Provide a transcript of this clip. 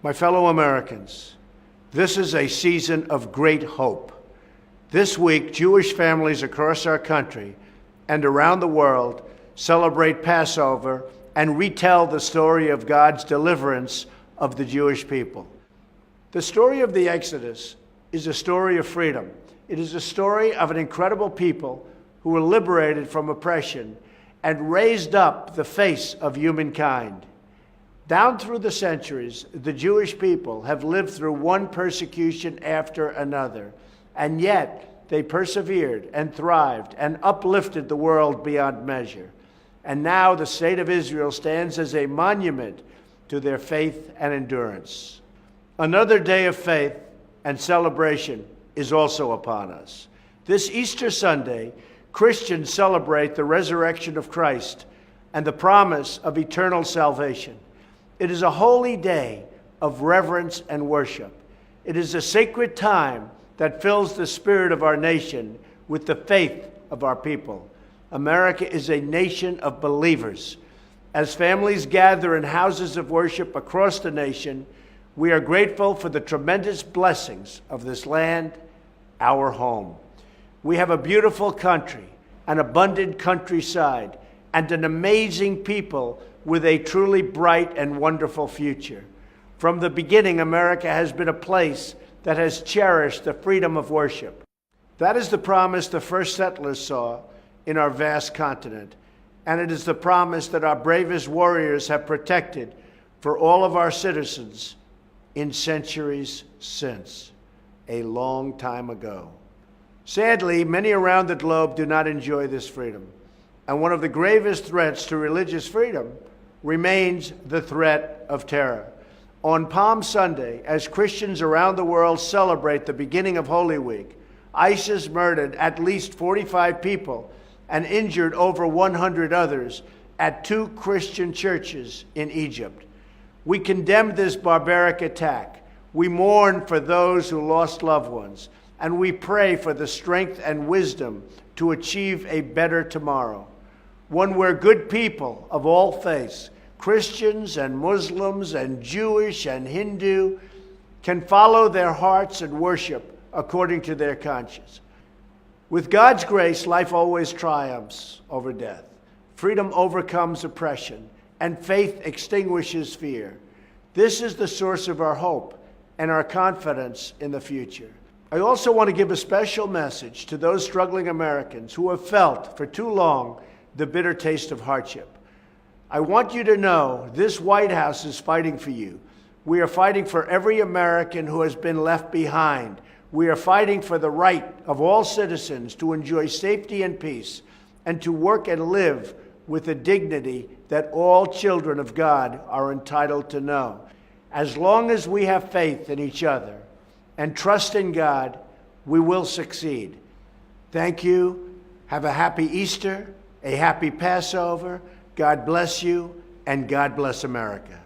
My fellow Americans, this is a season of great hope. This week, Jewish families across our country and around the world celebrate Passover and retell the story of God's deliverance of the Jewish people. The story of the Exodus is a story of freedom. It is a story of an incredible people who were liberated from oppression and raised up the face of humankind. Down through the centuries, the Jewish people have lived through one persecution after another, and yet they persevered and thrived and uplifted the world beyond measure. And now the state of Israel stands as a monument to their faith and endurance. Another day of faith and celebration is also upon us. This Easter Sunday, Christians celebrate the resurrection of Christ and the promise of eternal salvation. It is a holy day of reverence and worship. It is a sacred time that fills the spirit of our nation with the faith of our people. America is a nation of believers. As families gather in houses of worship across the nation, we are grateful for the tremendous blessings of this land, our home. We have a beautiful country, an abundant countryside, and an amazing people with a truly bright and wonderful future. From the beginning, America has been a place that has cherished the freedom of worship. That is the promise the first settlers saw in our vast continent, and it is the promise that our bravest warriors have protected for all of our citizens in centuries since, a long time ago. Sadly, many around the globe do not enjoy this freedom, and one of the gravest threats to religious freedom remains the threat of terror. On Palm Sunday, as Christians around the world celebrate the beginning of Holy Week, ISIS murdered at least 45 people and injured over 100 others at 2 Christian churches in Egypt. We condemn this barbaric attack. We mourn for those who lost loved ones, and we pray for the strength and wisdom to achieve a better tomorrow, one where good people of all faiths, Christians and Muslims and Jewish and Hindu, can follow their hearts and worship according to their conscience. With God's grace, life always triumphs over death. Freedom overcomes oppression, and faith extinguishes fear. This is the source of our hope and our confidence in the future. I also want to give a special message to those struggling Americans who have felt for too long the bitter taste of hardship. I want you to know this White House is fighting for you. We are fighting for every American who has been left behind. We are fighting for the right of all citizens to enjoy safety and peace and to work and live with the dignity that all children of God are entitled to know. As long as we have faith in each other and trust in God, we will succeed. Thank you. Have a happy Easter, a happy Passover. God bless you, and God bless America.